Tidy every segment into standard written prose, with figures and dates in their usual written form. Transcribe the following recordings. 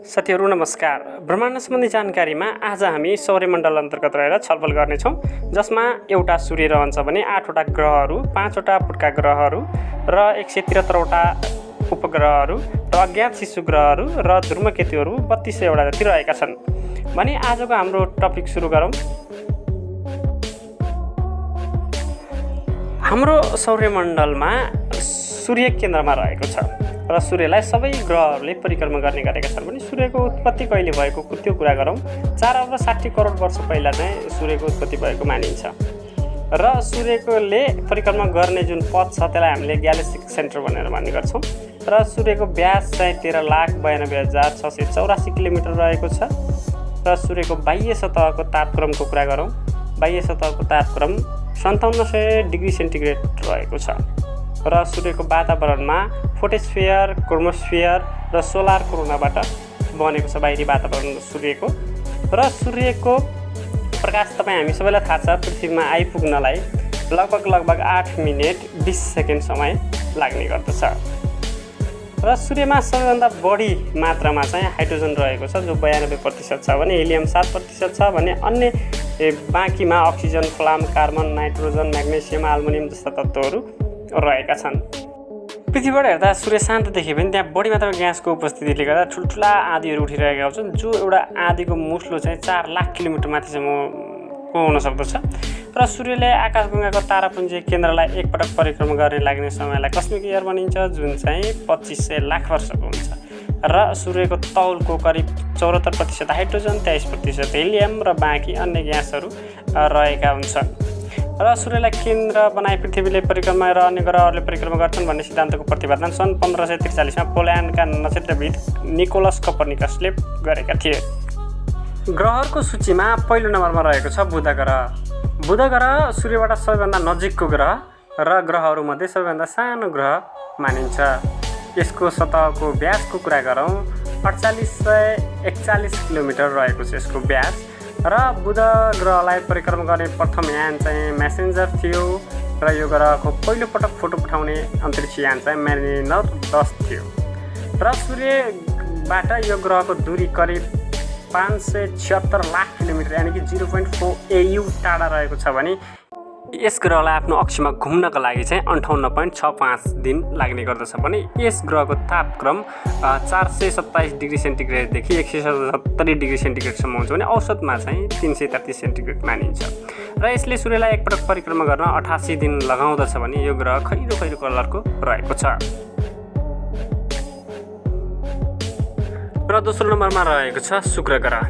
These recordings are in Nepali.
साथीहरू नमस्कार। ब्रह्माण्ड सम्बन्धी जानकारीमा आज हामी सौर्यमण्डल अन्तर्गत रहेर छलफल गर्नेछौँ, जसमा एउटा सूर्य रहन्छ भने 8वटा ग्रहहरू, 5वटा फुटका ग्रहहरू र 173वटा उपग्रहहरू र अज्ञात शिशु ग्रहहरू र धूमकेतुहरू 3200 जति रहेका छन्। भने आजको हाम्रो टपिक सुरु गरौँ। हाम्रो सौर्यमण्डलमा सूर्य केन्द्रमा रहेको छ र सूर्यलाई सबै ग्रहहरूले परिक्रमा गर्ने गरेका छन्। भने सूर्यको उत्पत्ति कहिले भएको त्यो कुरा गरौँ। 4 अर्ब 60 करोड वर्ष पहिला चाहिँ सूर्यको उत्पत्ति भएको मानिन्छ र सूर्यकोले परिक्रमा गर्ने जुन पथ छ त्यसलाई हामीले ग्यालेक्टिक सेन्टर भनेर भन्ने गर्छौँ र सूर्यको व्यास चाहिँ 13,92,684 किलोमिटर रहेको छ र सूर्यको बाह्य सतहको तापक्रमको कुरा गरौँ। बाह्य सतहको तापक्रम 5700 डिग्री सेन्टिग्रेड रहेको छ र सूर्यको वातावरणमा फोटोस्फियर, क्रोमोस्फियर र सोलर कोरोनाबाट बनेको छ बाहिरी वातावरण सूर्यको। र सूर्यको प्रकाश तपाईँ हामी सबैलाई थाहा छ पृथ्वीमा आइपुग्नलाई लगभग 8 मिनेट 20 सेकेन्ड समय लाग्ने गर्दछ र सूर्यमा सबैभन्दा बढी मात्रामा चाहिँ हाइड्रोजन रहेको छ जो 92% छ भने हिलियम 7% छ भने अन्य बाँकीमा अक्सिजन, फ्लाम, कार्बन, नाइट्रोजन, म्याग्नेसियम, एल्युमिनियम जस्ता तत्त्वहरू रहेका छन्। पृथ्वीबाट हेर्दा सूर्य शान्त देखिए पनि त्यहाँ बढी मात्रामा ग्यासको उपस्थितिले गर्दा ठुल्ठुला आँधीहरू उठिरहेका हुन्छन्, जो एउटा आँधीको मुस्लो चाहिँ 4 लाख किलोमिटर माथिसम्मको हुन सक्दछ र सूर्यले आकाशगङ्गाको तारापुञ्ज केन्द्रलाई एकपटक परिक्रमा गर्ने लाग्ने समयलाई कस्मिक इयर भनिन्छ, जुन चाहिँ 2500 लाख वर्षको हुन्छ र सूर्यको तौलको करिब 74% हाइड्रोजन, 23% हिलियम र बाँकी अन्य ग्यासहरू रहेका हुन्छन् र सूर्यलाई केन्द्र बनाई पृथ्वीले परिक्रमा र अन्य ग्रहहरूले परिक्रमा गर्छन् भन्ने सिद्धान्तको प्रतिपादन सन् 1543 मा पोल्यान्डका नक्षत्रविद निकोलस कोपर्निकसले गरेका थिए। ग्रहहरूको सूचीमा पहिलो नम्बरमा रहेको छ बुध ग्रह। बुध ग्रह सूर्यबाट सबैभन्दा नजिकको ग्रह र ग्रहहरूमध्ये सबैभन्दा सानो ग्रह मानिन्छ। यसको सतहको व्यासको कुरा गरौँ 4841 किलोमिटर रहेको छ यसको व्यास र बुध ग्रहलाई परिक्रमा गर्ने प्रथम यान चाहिँ मेसेन्जर थियो र यो ग्रहको पहिलो पटक फोटो पठाउने अन्तरिक्ष यान चाहिँ मारिनर 10 थियो र सूर्यबाट यो ग्रहको दूरी करिब 576 लाख किलोमिटर यानि कि 0.4 AU टाढा रहेको छ भने यस ग्रहलाई आफ्नो अक्षमा घुम्नको लागि चाहिँ 58.65 दिन लाग्ने गर्दछ भने यस ग्रहको तापक्रम 427 डिग्री सेन्टिग्रेडदेखि 170 डिग्री सेन्टिग्रेडसम्म हुन्छ भने औसतमा चाहिँ 333 सेन्टिग्रेड मानिन्छ र यसले सूर्यलाई एकपटक परिक्रमा गर्न 88 दिन लगाउँदछ भने यो ग्रह खैरो खैरो कलरको रहेको छ। र दोस्रो नम्बरमा रहेको छ शुक्र ग्रह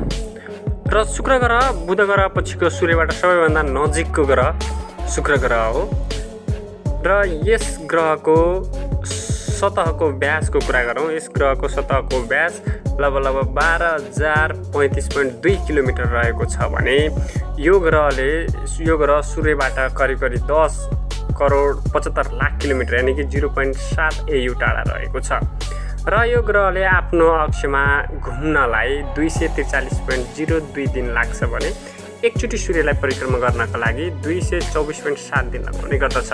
र शुक्र ग्रह बुध ग्रह पछिको सूर्यबाट सबैभन्दा नजिकको ग्रह शुक्र ग्रह हो र यस ग्रहको सतहको व्यासको कुरा गरौँ। यस ग्रहको सतहको व्यास लगभग 12,035.2 किलोमिटर रहेको छ भने यो ग्रह सूर्यबाट करिब 10 करोड 75 लाख किलोमिटर यानि कि 0.7 AU टाढा रहेको छ र यो ग्रहले आफ्नो अक्षमा घुम्नलाई 243.02 दिन लाग्छ भने एकचोटि सूर्यलाई परिक्रमा गर्नका लागि 224.7 दिन लाग्ने गर्दछ।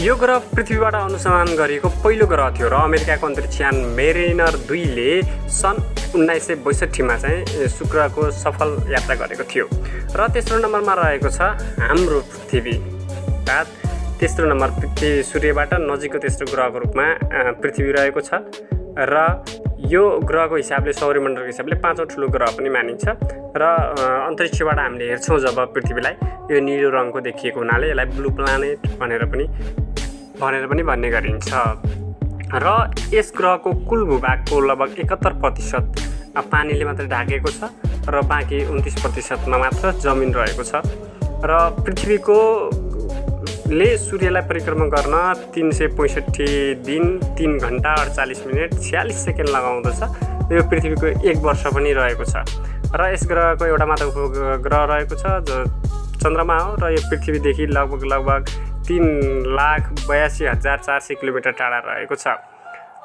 यो ग्रह पृथ्वीबाट अनुसन्धान गरिएको पहिलो ग्रह थियो र अमेरिकाको अन्तरिक्ष यान मेरिनर 2 ले सन् 1962 मा चाहिँ शुक्रको सफल यात्रा गरेको थियो र तेस्रो नम्बरमा रहेको छ हाम्रो पृथ्वी। तेस्रो नम्बर सूर्यबाट नजिकको तेस्रो ग्रहको रूपमा पृथ्वी रहेको छ र यो ग्रहको हिसाबले सौर्यमण्डलको हिसाबले 5औं ठुलो ग्रह पनि मानिन्छ र अन्तरिक्षबाट हामीले हेर्छौँ जब पृथ्वीलाई यो निलो रङको देखिएको हुनाले यसलाई ब्लू प्लानेट भनेर पनि भन्ने गरिन्छ र यस ग्रहको कुल भूभागको लगभग 71% पानीले मात्र ढाकेको छ र बाँकी 29% मा मात्र जमिन रहेको छ र पृथ्वीको ले सूर्यलाई परिक्रमा गर्न 365 दिन 3 घण्टा 48 मिनट 46 सेकेन्ड लगाउँदछ। यो पृथ्वीको 1 वर्ष पनि रहेको छ र यस ग्रहको एउटा मात्र उपग्रह रहेको छ जो चन्द्रमा हो र यो पृथ्वीदेखि लगभग 3,82,400 किलोमिटर टाढा रहेको छ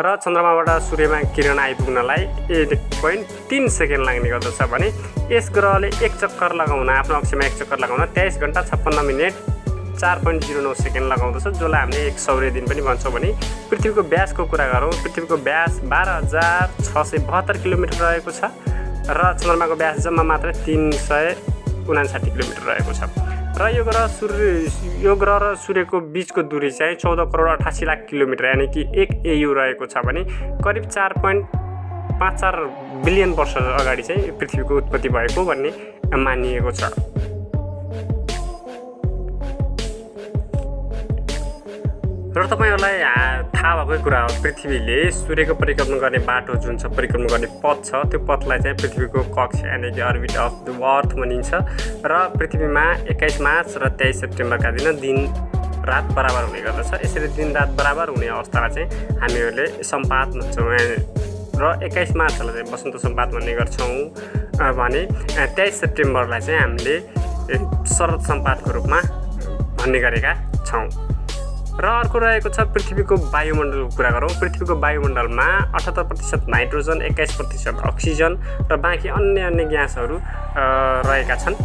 र चन्द्रमाबाट सूर्यमा किरण आइपुग्नलाई 1.3 सेकेन्ड लाग्ने गर्दछ भने यस ग्रहले आफ्नो अक्षमा एक चक्कर लगाउन 23 घण्टा 56 मिनट 4.09 सेकेन्ड लगाउँदछ, जसलाई हामीले 1 सौर्य दिन पनि भन्छौँ भने पृथ्वीको व्यासको कुरा गरौँ, पृथ्वीको व्यास 12,672 किलोमिटर रहेको छ र चन्द्रमाको व्यास जम्मा मात्र 359 किलोमिटर रहेको छ र यो ग्रह र सूर्यको बीचको दूरी चाहिँ 14 करोड 88 लाख किलोमिटर यानि कि 1 AU रहेको छ भने करिब 4.54 बिलियन वर्ष अगाडि चाहिँ पृथ्वीको उत्पत्ति भएको भन्ने मानिएको छ। र तपाईहरुलाई थाहा भएकै कुरा हो, पृथ्वीले सूर्यको परिक्रमा गर्ने बाटो जुन छ, परिक्रमा गर्ने पथ छ, त्यो पथलाई चाहिँ पृथ्वीको कक्ष यानि कि अर्बिट अफ द अर्थ भनिन्छ र पृथ्वीमा 21 मार्च र 23 सेप्टेम्बरका दिन दिन रात बराबर हुने गर्दछ। यसरी दिन रात बराबर हुने अवस्थालाई चाहिँ हामीहरूले सम्पात भन्छौँ र 21 मार्चलाई चाहिँ वसन्त सम्पात भन्ने गर्छौँ भने 23 सेप्टेम्बरलाई चाहिँ हामीले शरद सम्पातको रूपमा भन्ने गरेका छौँ। र अर्को रहेको छ पृथ्वीको वायुमण्डलको कुरा गरौँ। पृथ्वीको वायुमण्डलमा 78% नाइट्रोजन, 21% अक्सिजन र बाँकी अन्य ग्यासहरू रहेका छन्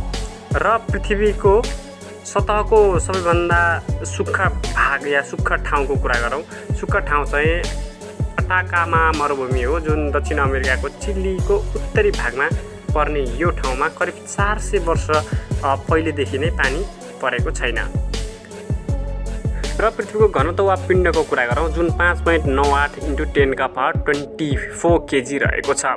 र पृथ्वीको सतहको सबैभन्दा सुक्खा भाग या सुक्खा ठाउँको कुरा गरौँ। सुक्खा ठाउँ चाहिँ अटाकामा मरुभूमि हो, जुन दक्षिण अमेरिकाको चिलीको उत्तरी भागमा पर्ने यो ठाउँमा करिब 400 वर्ष पहिलेदेखि नै पानी परेको छैन। र पृथ्वीको घनत्व वा पिण्डको कुरा गरौँ, जुन 5.98 × 10⁻24 kg रहेको छ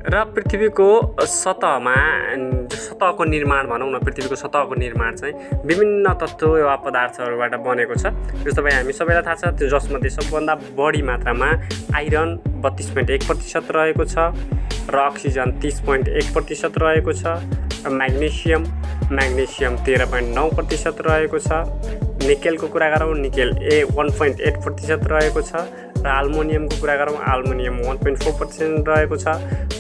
र पृथ्वीको सतहको निर्माण भनौँ न, पृथ्वीको सतहको निर्माण चाहिँ विभिन्न तत्त्व वा पदार्थहरूबाट बनेको छ। जस्तो भाइ हामी सबैलाई थाहा छ, जसमध्ये सबभन्दा बढी मात्रामा आइरन 32.1% रहेको छ र अक्सिजन 30.1% रहेको छ, म्याग्नेसियम 13.9% रहेको छ, निकेलको कुरा गरौँ, निकेल 1.8% रहेको छ र अल्मुनियमको कुरा गरौँ, अल्मुनियम 1.4% रहेको छ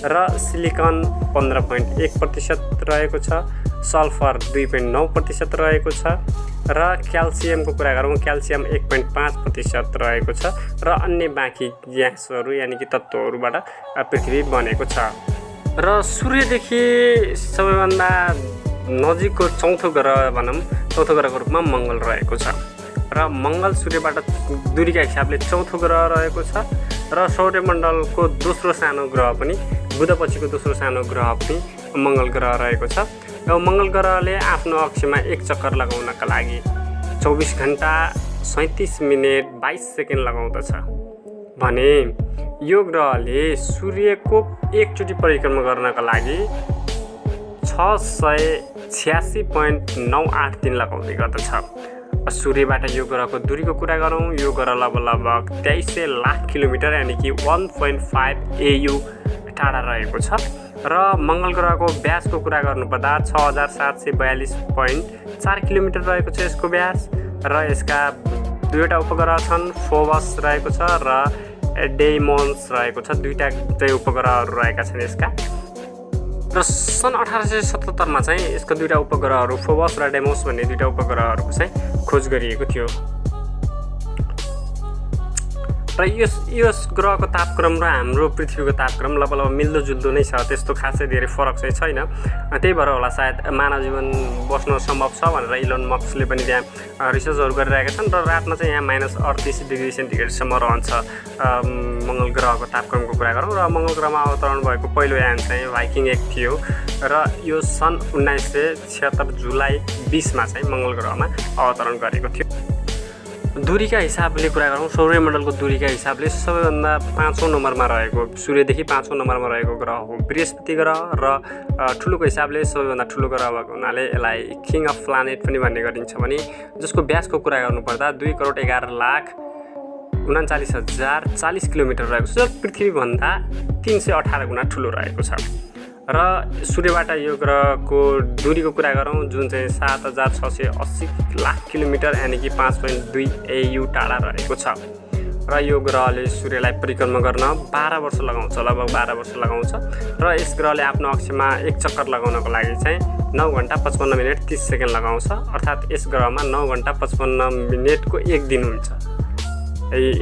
र सिलिकन 15.1% रहेको छ, सल्फर 2.9% रहेको छ र क्याल्सियमको कुरा गरौँ, क्याल्सियम 1.5% रहेको छ र अन्य बाँकी ग्यासहरू यानि कि तत्त्वहरूबाट पृथ्वी बनेको छ। र सूर्यदेखि सबैभन्दा नजिकको चौथो ग्रहको रूपमा मङ्गल रहेको छ र मङ्गल सूर्यबाट दूरीका हिसाबले चौथो ग्रह रहेको छ र सौर्यमण्डलको दोस्रो सानो ग्रह पनि, बुधपछिको दोस्रो सानो ग्रह पनि मङ्गल ग्रह रहेको छ र मङ्गल ग्रहले आफ्नो अक्षमा एक चक्कर लगाउनका लागि 24 घण्टा 37 मिनेट 22 सेकेन्ड लगाउँदछ भने यो ग्रहले सूर्यको एकचोटि परिक्रमा गर्नका लागि 686.98 दिन लगाउँदै गर्दछ। सूर्यबाट यो ग्रहको दूरीको कुरा गरौँ, यो ग्रह लगभग 2300 लाख किलोमिटर यानि कि 1.5 AU टाढा रहेको छ र मङ्गल ग्रहको व्यासको कुरा गर्नुपर्दा 6742.4 किलोमिटर रहेको छ यसको व्यास र यसका दुईवटा उपग्रह छन्, फोबस रहेको छ र डेइमोन्स रहेको छ। दुईवटा चाहिँ उपग्रहहरू रहेका छन् यसका र सन् 1877 चाहिँ यसका दुईवटा उपग्रहहरू फोबस र डेमोस भन्ने दुईवटा उपग्रहहरूको चाहिँ खोज गरिएको थियो र यस ग्रहको तापक्रम र हाम्रो पृथ्वीको तापक्रम लगभग मिल्दोजुल्दो नै छ, त्यस्तो खासै धेरै फरक चाहिँ छैन। त्यही भएर होला सायद मानव जीवन बस्न सम्भव छ भनेर इलोन मस्कले पनि त्यहाँ रिसर्चहरू गरिरहेका छन् र रातमा चाहिँ यहाँ -38 डिग्री सेन्टिग्रेडसम्म रहन्छ मङ्गल ग्रहको तापक्रमको कुरा गरौँ। र मङ्गल ग्रहमा अवतरण भएको पहिलो यान चाहिँ भाइकिङ 1 थियो र यो सन् 1976 जुलाई 20मा चाहिँ मङ्गल ग्रहमा अवतरण गरेको थियो। दूरीका हिसाबले कुरा गरौँ, सौर्यमण्डलको दूरीका हिसाबले सबैभन्दा 5औं नम्बरमा रहेको, सूर्यदेखि 5औं नम्बरमा रहेको ग्रह हो बृहस्पति ग्रह र ठुलोको हिसाबले सबैभन्दा ठुलो ग्रह भएको हुनाले यसलाई किङ अफ प्लानेट पनि भन्ने गरिन्छ भने जसको व्यासको कुरा गर्नुपर्दा 2,11,39,040 किलोमिटर रहेको छ, पृथ्वीभन्दा 318 गुणा ठुलो रहेको छ र सूर्यबाट यो ग्रहको दूरीको कुरा गरौँ, जुन चाहिँ 7680 लाख किलोमिटर यानि कि 5.2 AU टाढा रहेको छ र यो ग्रहले सूर्यलाई परिक्रमा गर्न 12 वर्ष लगाउँछ, लगभग 12 वर्ष लगाउँछ र यस ग्रहले आफ्नो अक्षमा एक चक्कर लगाउनको लागि चाहिँ 9 घण्टा 55 मिनेट 30 सेकेन्ड लगाउँछ, अर्थात् यस ग्रहमा 9 घण्टा 55 मिनेटको एक दिन हुन्छ।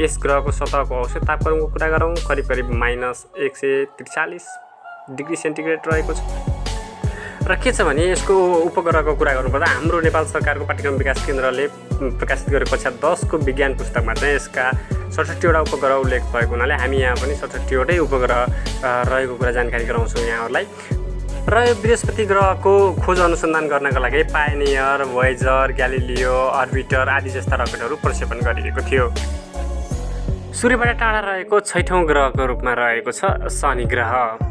यस ग्रहको सतहको औसत तापक्रमको कुरा गरौँ, करिब -143 डिग्री सेन्टिग्रेड रहेको छ र के छ भने यसको उपग्रहको कुरा गर्नुपर्दा हाम्रो नेपाल सरकारको पाठ्यक्रम विकास केन्द्रले प्रकाशित गरेको कक्षा 10 को विज्ञान पुस्तकमा चाहिँ यसका 67वटा उपग्रह उल्लेख भएको हुनाले हामी यहाँ पनि 67वटै उपग्रह रहेको कुरा जानकारी गराउँछौँ यहाँहरूलाई। र यो बृहस्पति ग्रहको खोज अनुसन्धान गर्नका लागि पायोनियर, भोयेजर, ग्यालिलियो, अर्बिटर आदि जस्ता रकेटहरू प्रक्षेपण गरिएको थियो। सूर्यबाट टाढा रहेको 6औं ग्रहको रूपमा रहेको छ शनि ग्रह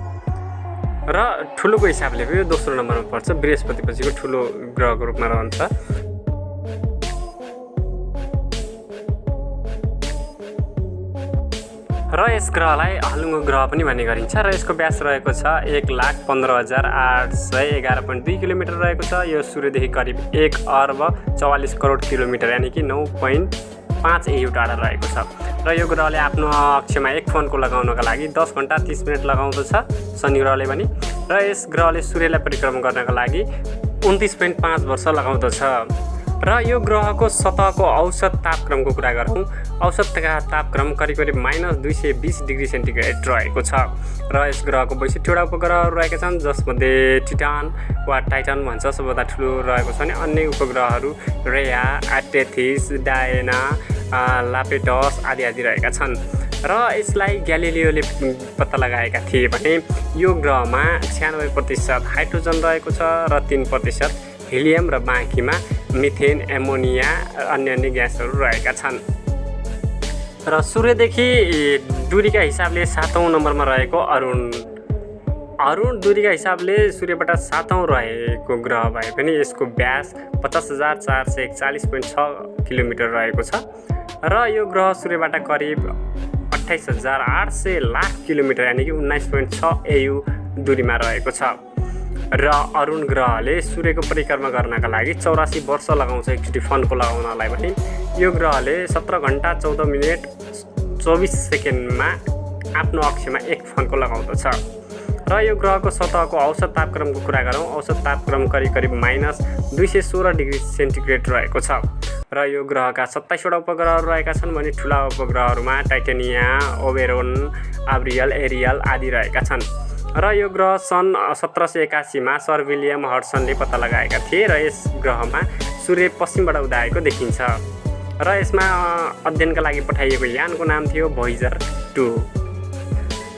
र ठुलोको हिसाबले यो दोस्रो नम्बरमा पर्छ, बृहस्पति पछिको ठुलो ग्रहको रूपमा रहन्छ। र यस ग्रहलाई हलुङ्गो ग्रह पनि भन्ने गरिन्छ र यसको व्यास रहेको छ 1,15,811.2 किलोमिटर रहेको छ। यो सूर्यदेखि करिब 1,44 करोड किलोमिटर यानि कि 9.5 AU टाढा रहेको छ। र यो ग्रहले आफ्नो अक्षमा एक फोनको लगाउनका लागि 10 घण्टा 30 मिनट लगाउँदछ शनि ग्रहले पनि। र यस ग्रहले सूर्यलाई परिक्रमा गर्नका लागि 29.5 वर्ष लगाउँदछ। र यो ग्रहको सतहको औसत तापक्रमको कुरा गरौँ, औसत तापक्रम करिब करिब -220 डिग्री सेन्टिग्रेड रहेको छ। र यस ग्रहको 62वटा उपग्रहहरू रहेका छन्, जसमध्ये टिटान वा टाइटन भन्छ सबभन्दा ठुलो रहेको छ भने अन्य उपग्रहहरू रेया, एटेथिस, डायना, लापेटस आदि आदि रहेका छन्। र यसलाई ग्यालिलियोले पत्ता लगाएका थिए भने यो ग्रहमा 96% हाइड्रोजन रहेको छ र 3% हिलियम र बाँकीमा मिथेन, एमोनिया अन्य ग्यासहरू रहेका छन्। र सूर्यदेखि दूरीका हिसाबले 7औं नम्बरमा रहेको अरुण दूरीका हिसाबले सूर्यबाट 7औं रहेको ग्रह भए पनि यसको व्यास 50,441.6 किलोमिटर रहेको छ। र यो ग्रह सूर्यबाट करिब 28,800 लाख किलोमिटर यानि कि 19.6 AU दूरीमा रहेको छ। र अरुण ग्रहले सूर्यको परिक्रमा गर्नका लागि 84 वर्ष लगाउँछ एकचोटि फनको लगाउनलाई भने यो ग्रहले 17 घण्टा 14 मिनट 24 सेकेन्डमा आफ्नो अक्षमा एक फनको लगाउँदछ। र यो ग्रहको सतहको औसत तापक्रमको कुरा गरौँ, औसत तापक्रम करिब करिब -216 डिग्री सेन्टिग्रेड रहेको छ। र यो ग्रहका 27वटा उपग्रहहरू रहेका छन् भने ठुला उपग्रहहरूमा टाइटेनिया, ओबेरोन, आब्रियल, एरियल आदि रहेका छन्। र यो ग्रह सन् 1781 सर विलियम हडसनले पत्ता लगाएका थिए र यस ग्रहमा सूर्य पश्चिमबाट उदाएको देखिन्छ। र यसमा अध्ययनका लागि पठाइएको यानको नाम थियो भोयेजर 2।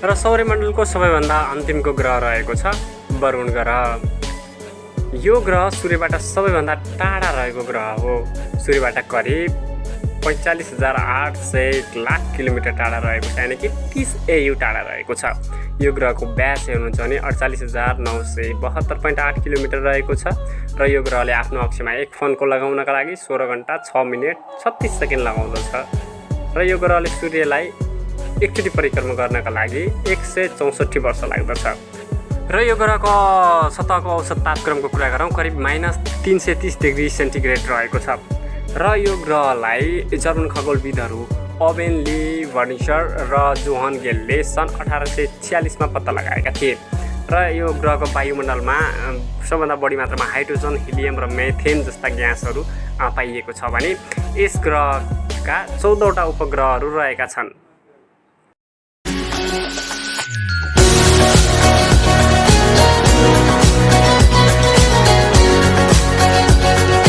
र सौर्यमण्डलको सबैभन्दा अन्तिमको ग्रह रहेको छ वरुण ग्रह। यो ग्रह सूर्यबाट सबैभन्दा टाढा रहेको ग्रह हो। सूर्यबाट करिब 45,800 लाख किलोमिटर टाढा रहेको छ यानि कि 30 AU टाढा रहेको छ। यो ग्रहको व्यास हेर्नुहुन्छ भने 48,972.8 किलोमिटर रहेको छ। र यो ग्रहले आफ्नो अक्षमा एक फोनको लगाउनका लागि 16 घण्टा 6 मिनट 36 सेकेन्ड लगाउँदछ। र यो ग्रहले सूर्यलाई एकचोटि परिक्रमा गर्नका लागि 164 वर्ष लाग्दछ। र यो ग्रहको सतहको औसत तापक्रमको कुरा गरौँ, करिब -330 डिग्री सेन्टिग्रेड रहेको छ। र यो ग्रहलाई जर्मन खगोलविदहरू ओवेन ली वर्निसर र जोहन गेलले सन् 1846 मा पत्ता लगाएका थिए। र यो ग्रहको वायुमण्डलमा सबभन्दा बढी मात्रामा हाइड्रोजन, हिलियम र मेथेन जस्ता ग्यासहरू पाइएको छ भने यस ग्रहका 14वटा उपग्रहहरू रहेका छन्।